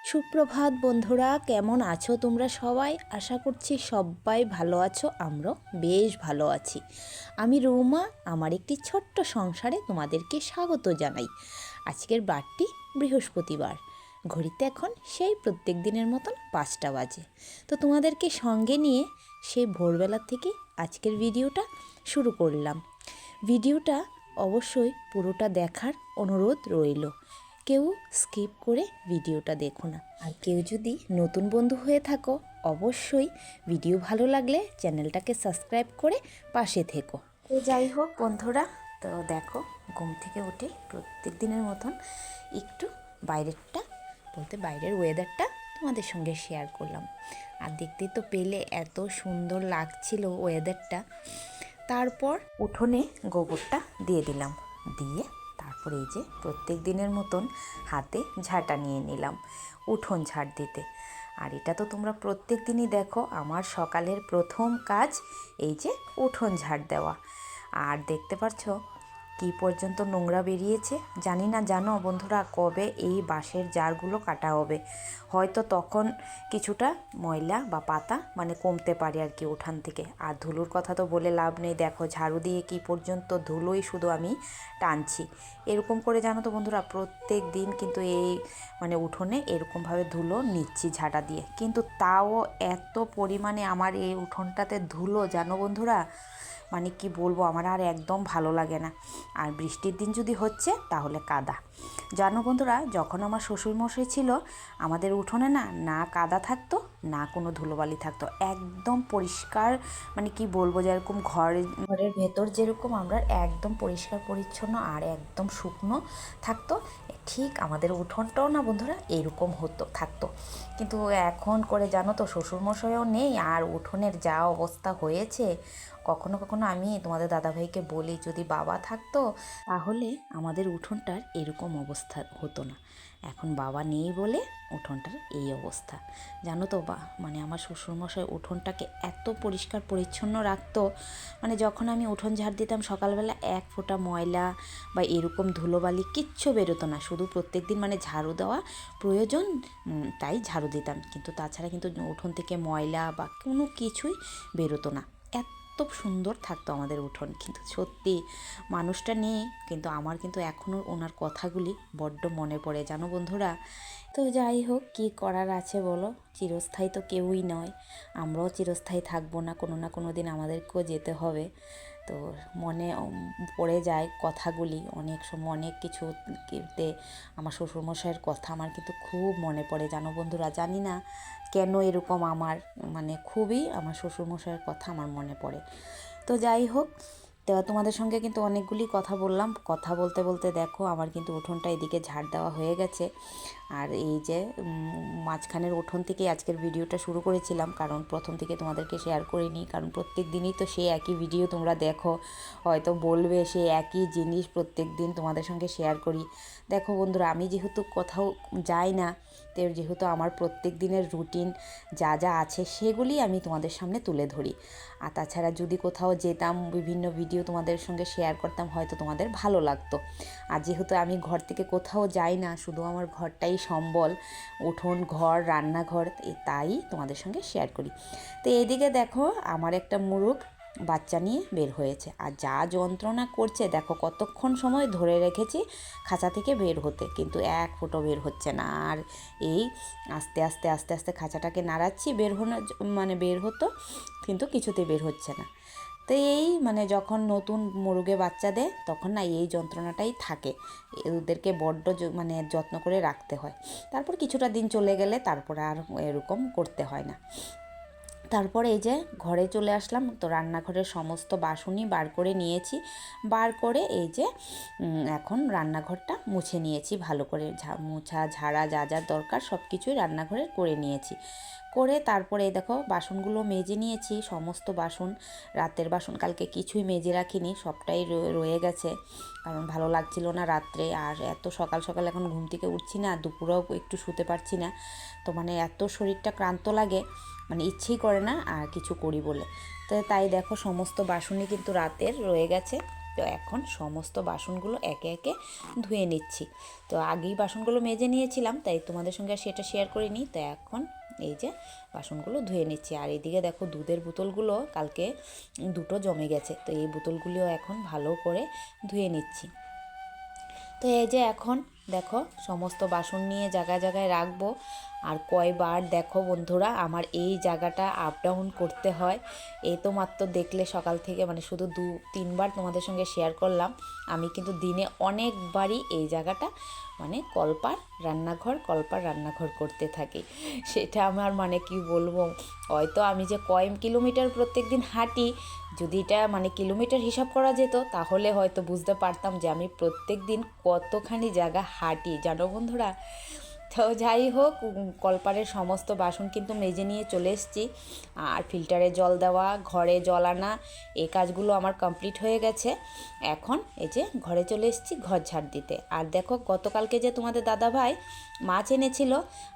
সুপ্রভাত বন্ধুরা, কেমন আছো তোমরা সবাই? আশা করছি সবাই ভালো আছো। আমরাও বেশ ভালো আছি। আমি রৌমা, আমার একটি ছোট্ট সংসারে তোমাদেরকে স্বাগত জানাই। আজকের বারটি বৃহস্পতিবার। ঘড়িতে এখন সেই প্রত্যেক দিনের মতন 5টা বাজে। তো তোমাদেরকে সঙ্গে নিয়ে সেই ভোরবেলা থেকে আজকের ভিডিওটা শুরু করলাম। ভিডিওটা অবশ্যই পুরোটা দেখার অনুরোধ রইল। কেউ স্কিপ করে ভিডিওটা দেখো না। আর কেউ যদি নতুন বন্ধু হয়ে থাকো, অবশ্যই ভিডিও ভালো লাগলে চ্যানেলটাকে সাবস্ক্রাইব করে পাশে থেকো। তো যাই হোক বন্ধুরা, তো দেখো ঘুম থেকে উঠে প্রত্যেক দিনের মতন একটু বাইরের ওয়েদারটা তোমাদের সঙ্গে শেয়ার করলাম। আর দেখতেই তো পেলে এত সুন্দর লাগছিল ওয়েদারটা। তারপর উঠোনে গোবরটা দিয়ে দিলাম, দিয়ে তারপর এই যে প্রত্যেক দিনের মতন হাতে ঝাঁটা নিয়ে নিলাম উঠোন ঝাড় দিতে। আর এটা তো তোমরা প্রত্যেক দিনই দেখো, আমার সকালের প্রথম কাজ এই যে উঠোন ঝাড় দেওয়া। আর দেখতে পাচ্ছ কি পর্যন্ত নোংরা বেরিয়েছে। জানি না জানো বন্ধুরা, কবে এই বাঁশের জারগুলো কাটা হবে। হয়তো তখন কিছুটা ময়লা বা পাতা কমতে পারে আর কি উঠান থেকে। আর ধুলোর কথা তো বলে লাভ নেই, দেখো ঝাড়ু দিয়ে কি পর্যন্ত ধুলোই শুধু আমি টানছি। এরকম করে জানো তো বন্ধুরা, প্রত্যেক দিন কিন্তু এই উঠোনে এরকমভাবে ধুলো নিচ্ছি ঝাঁটা দিয়ে। কিন্তু তাও এত পরিমাণে আমার এই উঠোনটাতে ধুলো জানো বন্ধুরা, কি বলবো, আমার আর একদম ভালো লাগে না। আর বৃষ্টির দিন যদি হচ্ছে তাহলে কাদা। জানো বন্ধুরা, যখন আমার শ্বশুরমশাই ছিল আমাদের উঠোনে না কাদা থাকতো, না কোনো ধুলোবালি থাকতো, একদম পরিষ্কার। কি বলবো, যেরকম ঘরের ভেতর যেরকম আমরা একদম পরিষ্কার পরিচ্ছন্ন আর একদম শুকনো থাকতো, ঠিক আমাদের উঠোনটাও না বন্ধুরা এরকম থাকতো। কিন্তু এখন করে জানো তো শ্বশুরমশাইও নেই, আর উঠোনের যা অবস্থা হয়েছে, কখনো কখনো আমি তোমাদের দাদাভাইকে বলি যদি বাবা থাকতো তাহলে আমাদের উঠোনটার এরকম অবস্থা হতো না। এখন বাবা নেই বলে উঠোনটার এই অবস্থা। জানো তো আমার শ্বশুরমশাই উঠোনটাকে এত পরিষ্কার পরিচ্ছন্ন রাখতো, যখন আমি উঠোন ঝাড় দিতাম সকালবেলা এক ফোঁটা ময়লা বা এরকম ধুলোবালি কিচ্ছু বেরোতো না। শুধু প্রত্যেক দিন ঝাড়ু দেওয়া প্রয়োজন, তাই ঝাড়ু দিতাম। কিন্তু তাছাড়া কিন্তু উঠোন থেকে ময়লা বা কোনো কিছুই বেরোতো না। এত সুন্দর থাকতো আমাদের উঠোন। কিন্তু সত্যি মানুষটা নেই, কিন্তু আমার কিন্তু এখনও ওনার কথাগুলি বড্ড মনে পড়ে জানো বন্ধুরা। তো যাই হোক, কী করার আছে বলো, চিরস্থায়ী তো কেউই নয়। আমরাও চিরস্থায়ী থাকবো না, কোনো না কোনো দিন আমাদেরকেও যেতে হবে। তো মনে পড়ে যায় কথাগুলি, অনেক সময় অনেক কিছুতে আমার শ্বশুরমশাইয়ের কথা আমার কিন্তু খুব মনে পড়ে জানো বন্ধুরা। জানি না কেন এরকম আমার খুবই আমার শ্বশুরমশাইয়ের কথা আমার মনে পড়ে। তো যাই হোক, তো তোমাদের সঙ্গে কিন্তু অনেকগুলি কথা বললাম। কথা বলতে বলতে দেখো আমার কিন্তু উঠোনটা এদিকে ঝাড় দেওয়া হয়ে গেছে। আর এই যে মাঝখানের উঠোন থেকে আজকের ভিডিওটা শুরু করেছিলাম, কারণ প্রথম থেকে তোমাদেরকে শেয়ার করিনি, কারণ প্রত্যেক দিনই তো সেই একই ভিডিও তোমরা দেখো, হয়তো বলবে সেই একই জিনিস প্রত্যেক দিন তোমাদের সঙ্গে শেয়ার করি। দেখো বন্ধুরা, আমি যেহেতু কোথাও যাই না, তো যেহেতু আমার প্রত্যেক দিনের রুটিন যা যা আছে সেগুলি আমি তোমাদের সামনে তুলে ধরি। আর তাছাড়া যদি কোথাও যেতাম, বিভিন্ন ভিডিও তোমাদের সঙ্গে শেয়ার করতাম, হয়তো তোমাদের ভালো লাগতো। আর যেহেতু আমি ঘর থেকে কোথাও যাই না, শুধু আমার ঘরটাই সম্বল, উঠোন ঘর রান্নাঘর, তাই তোমাদের সঙ্গে শেয়ার করি। তো এদিকে দেখো আমার একটা মুরগ বাচ্চা নিয়ে বের হয়েছে, আর যা যন্ত্রণা করছে দেখো, কতক্ষণ সময় ধরে রেখেছি খাঁচা থেকে বের হতে, কিন্তু এক ফুটো বের হচ্ছে না। আর এই আস্তে আস্তে আস্তে আস্তে খাঁচাটাকে নাড়াচ্ছি, বের হতো, কিন্তু কিছুতেই বের হচ্ছে না। তো এই যখন নতুন মুরগে বাচ্চা দেয় তখন না এই যন্ত্রণাটাই থাকে, ওদেরকে বড্ড যত্ন করে রাখতে হয়। তারপর কিছুটা দিন চলে গেলে তারপরে আর এরকম করতে হয় না। তারপরে এই যে ঘরে চলে আসলাম, তো রান্নাঘরের সমস্ত বাসনই বার করে নিয়েছি। বার করে এই যে এখন রান্নাঘরটা মুছে নিয়েছি ভালো করে, মোছা ঝাড়া যা যা দরকার সব কিছুই রান্নাঘরের করে নিয়েছি। করে তারপরে এই দেখো বাসনগুলো মেজে নিয়েছি, সমস্ত বাসন, রাতের বাসন কালকে কিছুই মেজে রাখিনি, সবটাই রয়ে গেছে, কারণ ভালো লাগছিল না রাত্রে। আর এত সকাল সকাল এখন ঘুম থেকে উঠছি না, দুপুরেও একটু শুতে পারছি না, তো এত শরীরটা ক্লান্ত লাগে, ইচ্ছেই করে না আর কিছু করি বলে। তো তাই দেখো সমস্ত বাসনই কিন্তু রাতের রয়ে গেছে। তো এখন সমস্ত বাসনগুলো একে একে ধুয়ে নিচ্ছি। তো আগেই বাসনগুলো মেজে নিয়েছিলাম, তাই তোমাদের সঙ্গে সেটা শেয়ার করিনি। তো এখন এই যে বাসনগুলো ধুয়ে নিচ্ছি। আর এদিকে দেখো দুধের বোতলগুলো কালকে দুটো জমে গেছে, তো এই বোতলগুলিও এখন ভালো করে ধুয়ে নিচ্ছি। তো এই যে এখন দেখো সমস্ত বাসন নিয়ে জায়গায় জায়গায় রাখবো। আর কয়বার দেখো বন্ধুরা আমার এই জায়গাটা আপ ডাউন করতে হয়। এই তো মাত্র দেখলে সকাল থেকে মানে শুধু 2-3বার তোমাদের সঙ্গে শেয়ার করলাম। আমি কিন্তু দিনে অনেকবারই এই জায়গাটা মানে কলপার রান্নাঘর করতে থাকি। সেটা আমার মানে কি বলবো, হয়তো আমি যে কয় কিলোমিটার প্রত্যেক দিন হাঁটি, যদি এটা মানে কিলোমিটার হিসাব করা যেত তাহলে হয়তো বুঝতে পারতাম যে আমি প্রত্যেক দিন কতখানি জায়গা হাঁটি, জানো বন্ধুরা। তো যাই হোক, কলপারের সমস্ত বাসন কিন্তু মেজে নিয়ে চলে এসেছি। আর ফিল্টারে জল দেওয়া, ঘরে জল আনা, এই কাজগুলো আমার কমপ্লিট হয়ে গেছে। এখন এই যে ঘরে চলে এসেছি ঘর ঝাড় দিতে। আর দেখো গতকালকে যে তোমাদের দাদাভাই মাছ এনেছিল,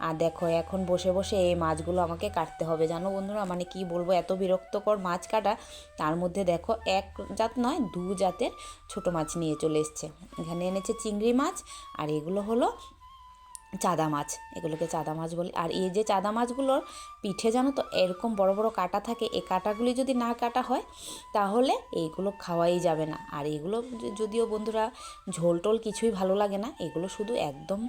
আর দেখো এখন বসে বসে এই মাছগুলো আমাকে কাটতে হবে, জানো বন্ধুরা। মানে কি বলবো, এত বিরক্তকর মাছ কাটা। তার মধ্যে দেখো এক জাত নয় 2 জাতের ছোটো মাছ নিয়ে চলে এসছে। এখানে এনেছে চিংড়ি মাছ, আর এগুলো হলো চাদা মাছ, এগুলোকে চাদা মাছ বলে। আর এই যে চাদা মাছগুলোর পিঠে জানো তো এরকম বড় বড় কাঁটা থাকে, এই কাঁটাগুলি যদি না কাটা হয় তাহলে এইগুলো খাওয়াই যাবে না। আর এগুলো যদিও বন্ধুরা ঝোল টোল কিছুই ভালো লাগে না, এগুলো শুধু একদম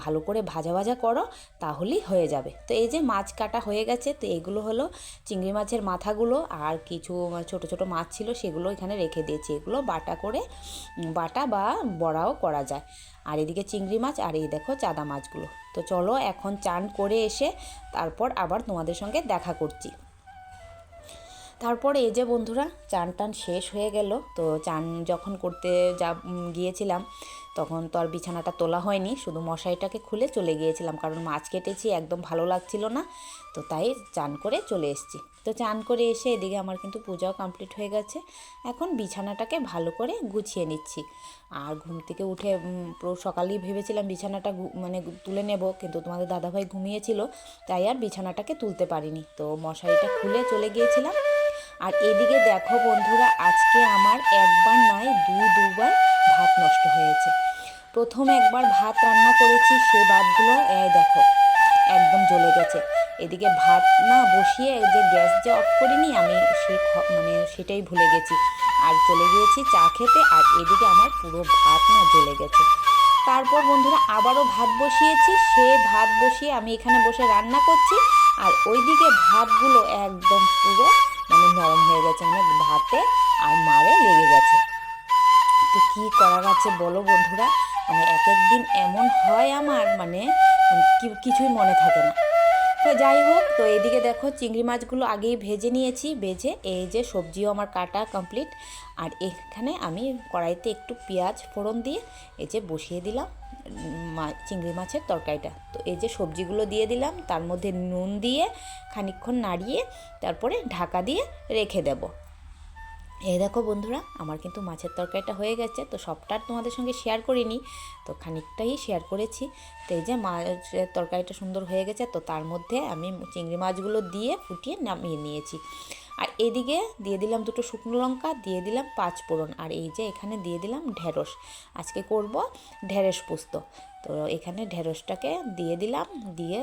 ভালো করে ভাজা ভাজা করো তাহলেই হয়ে যাবে। তো এই যে মাছ কাটা হয়ে গেছে। তো এগুলো হলো চিংড়ি মাছের মাথাগুলো, আর কিছু ছোট ছোট মাছ ছিল সেগুলো এখানে রেখে দিয়েছি। এগুলো বাটা বা বড়াও করা যায়। আর এদিকে চিংড়ি মাছ, আর এই দেখো চাদা মাছগুলো। তো চলো এখন চান করে এসে তারপর আবার তোমাদের সঙ্গে দেখা করছি। তারপর এই যে বন্ধুরা চান টান শেষ হয়ে গেল। তো চান যখন করতে গিয়েছিলাম তখন তো আর বিছানাটা তোলা হয়নি, শুধু মশারিটাকে খুলে চলে গিয়েছিলাম, কারণ মাছ কেটেছি একদম ভালো লাগছিল না। তো তাই চান করে চলে এসেছি। তো চান করে এসে এদিকে আমার কিন্তু পূজাও কমপ্লিট হয়ে গেছে। এখন বিছানাটাকে ভালো করে গুছিয়ে নিচ্ছি। আর ঘুম থেকে উঠে পুরো সকালেই ভেবেছিলাম বিছানাটা মানে তুলে নেব, কিন্তু তোমাদের দাদাভাই ঘুমিয়েছিল, তাই আর বিছানাটাকে তুলতে পারিনি। তো মশারিটা খুলে চলে গিয়েছিলাম। আর এদিকে দেখো বন্ধুরা আজকে আমার একবার নয় দুবার ভাত নষ্ট হয়েছে। প্রথম একবার ভাত রান্না করেছি, সে ভাতগুলো দেখো একদম জ্বলে গেছে। এদিকে ভাত না বসিয়ে যে গ্যাস যে অফ করিনি আমি, মানে সেটাই ভুলে গেছি, আর চলে গিয়েছি চা খেতে। আর এদিকে আমার পুরো ভাত না জ্বলে গেছে। তারপর বন্ধুরা আবারও ভাত বসিয়েছি, সে ভাত বসিয়ে আমি এখানে বসে রান্না করছি, আর ওইদিকে ভাতগুলো একদম পুরো মানে নরম হয়ে গেছে, মানে ভাতে আর মারে লেগে গেছে। তো কী করার আছে বলো বন্ধুরা, মানে এক একদিন এমন হয় আমার মানে কিছুই মনে থাকে না। তো যাই হোক, তো এদিকে দেখো চিংড়ি মাছগুলো আগেই ভেজে নিয়েছি, ভেজে এই যে সবজিও আমার কাটা কমপ্লিট। আর এখানে আমি কড়াইতে একটু পেঁয়াজ ফোড়ন দিয়ে এই যে বসিয়ে দিলাম চিংড়ি মাছের তরকারিটা। তো এই যে সবজিগুলো দিয়ে দিলাম, তার মধ্যে নুন দিয়ে খানিকক্ষণ নাড়িয়ে তারপরে ঢাকা দিয়ে রেখে দেব। এই দেখো বন্ধুরা আমার কিন্তু মাছের তরকারিটা হয়ে গেছে। তো সবটা তোমাদের সঙ্গে শেয়ার করিনি, তো খানিকটাই শেয়ার করেছি। তো এই যে মাছের তরকারিটা সুন্দর হয়ে গেছে। তো তার মধ্যে আমি চিংড়ি মাছগুলো দিয়ে ফুটিয়ে নামিয়ে নিয়েছি। আর এদিকে দিয়ে দিলাম 2টো শুকনো লঙ্কা, দিয়ে দিলাম 5 ফোড়ন, আর এই যে এখানে দিয়ে দিলাম ঢেঁড়স। আজকে করব ঢেঁড়স পোস্ত। তো এখানে ঢেঁড়সটাকে দিয়ে দিলাম, দিয়ে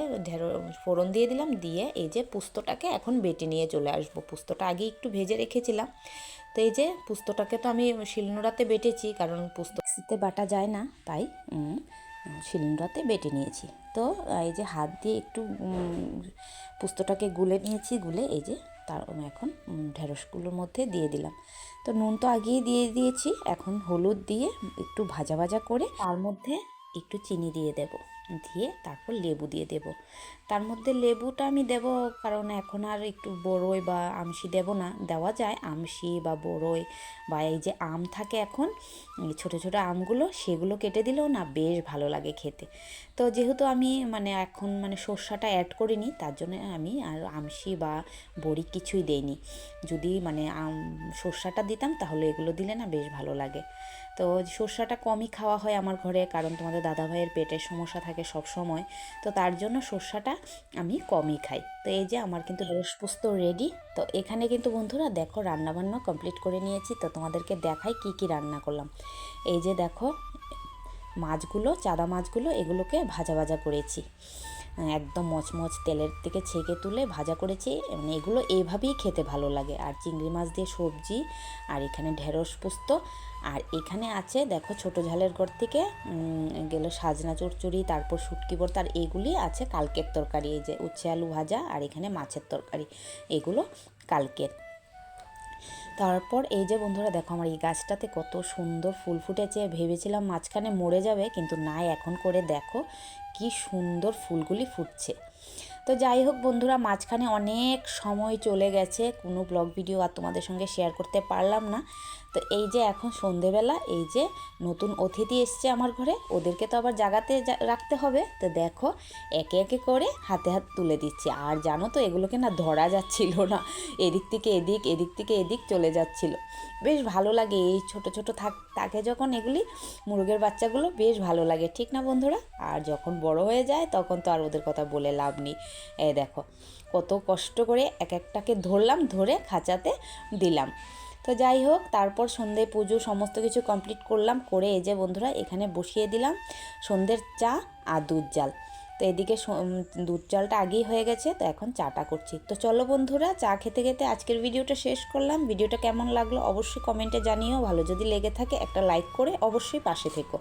ফোড়ন দিয়ে দিলাম, দিয়ে এই যে পোস্তটাকে এখন বেটে নিয়ে চলে আসবো। পোস্তটা আগে একটু ভেজে রেখেছিলাম। তো এই যে পোস্তটাকে তো আমি শিলনোড়াতে বেটেছি, কারণ পোস্ত মিক্সিতে বাটা যায় না, তাই শিলনোড়াতে বেটে নিয়েছি। তো এই যে হাত দিয়ে একটু পোস্তটাকে গুলে নিয়েছি, গুলে এই যে তার এখন ঢেঁড়সগুলোর মধ্যে দিয়ে দিলাম। তো নুন তো আগেই দিয়ে দিয়েছি, এখন হলুদ দিয়ে একটু ভাজা ভাজা করে তার মধ্যে একটু চিনি দিয়ে দেব, দিয়ে তারপর লেবু দিয়ে দেব। তার মধ্যে লেবুটা আমি দেব কারণ এখন আর একটু বড়ই বা আমশি দেব না, দেওয়া যায় আমশি বা বড়ই বা এই যে আম থাকে এখন ছোটো ছোটো আমগুলো, সেগুলো কেটে দিলেও না বেশ ভালো লাগে খেতে। তো যেহেতু আমি মানে এখন মানে সর্ষাটা অ্যাড করিনি, তার জন্য আমি আর আমশি বা বড়ি কিছুই দেইনি। যদি মানে সর্ষাটা দিতাম তাহলে এগুলো দিলে না বেশ ভালো লাগে। তো সর্ষাটা কমই খাওয়া হয় আমার ঘরে, কারণ তোমাদের দাদাভাইয়ের পেটের সমস্যা থাকে সব সময়, তো তার জন্য সর্ষাটা আমি কমই খাই। তো এই যে আমার কিন্তু ঢেঁড়স পোস্ত রেডি। তো এখানে কিন্তু বন্ধুরা দেখো রান্নাবান্না কমপ্লিট করে নিয়েছি। তো তোমাদেরকে দেখাই কি কি রান্না করলাম। এই যে দেখো মাছগুলো, চাদা মাছগুলো, এগুলোকে ভাজা ভাজা করেছি, একদম মচমচ তেলের থেকে ছেঁকে তুলে ভাজা করেছি। মানে এগুলো এইভাবেই খেতে ভালো লাগে। আর চিংড়ি মাছ দিয়ে সবজি, আর এখানে ঢেঁড়স পোস্ত, আর এখানে আছে দেখো ছোট ঝালের ঘর থেকে গেল সাজনা চচ্চড়ি, তারপর শুটকি ভর্তা, আর এগুলি আছে কালকের তরকারি। এই যে উচ্ছে আলু ভাজা, আর এখানে মাছের তরকারি, এগুলো কালকের। তারপর এই যে বন্ধুরা দেখো আমার এই গাছটাতে কত সুন্দর ফুল ফুটেছে। ভেবেছিলাম মাঝখানে মরে যাবে, কিন্তু না, এখন করে দেখো কি সুন্দর ফুলগুলি ফুটছে। তো যাই হোক বন্ধুরা, মাঝখানে অনেক সময় চলে গেছে, কোনো ব্লগ ভিডিও আর তোমাদের সঙ্গে শেয়ার করতে পারলাম না। তো এই যে এখন সন্ধেবেলা, এই যে নতুন অতিথি এসছে আমার ঘরে, ওদেরকে তো আবার জাগাতে রাখতে হবে। তো দেখো একে একে করে হাতে হাত তুলে দিচ্ছি। আর জানো তো এগুলোকে না ধরা যাচ্ছিল না, এদিক থেকে এদিক, এদিক থেকে এদিক চলে যাচ্ছিল। বেশ ভালো লাগে এই ছোট ছোট থাকে যখন এগুলি, মুরগের বাচ্চাগুলো বেশ ভালো লাগে, ঠিক না বন্ধুরা? আর যখন বড় হয়ে যায় তখন তো আর ওদের কথা বলে লাভ নেই। এই দেখো কত কষ্ট করে এক একটাকে ধরলাম, ধরে খাঁচাতে দিলাম। তো যাই হোক, তারপর সন্ধে পুজো সমস্ত কিছু কমপ্লিট করলাম, করে এই যে বন্ধুরা এখানে বসিয়ে দিলাম সন্ধ্যের চা আর দুধ জাল। তো এদিকে দুধ চালটা আগেই হয়ে গেছে, তো এখন চাটা করছি। তো চলো বন্ধুরা, চা খেতে খেতে আজকের ভিডিওটা শেষ করলাম। ভিডিওটা কেমন লাগলো অবশ্যই কমেন্টে জানিও। ভালো যদি লেগে থাকে একটা লাইক করে অবশ্যই পাশে থেকো।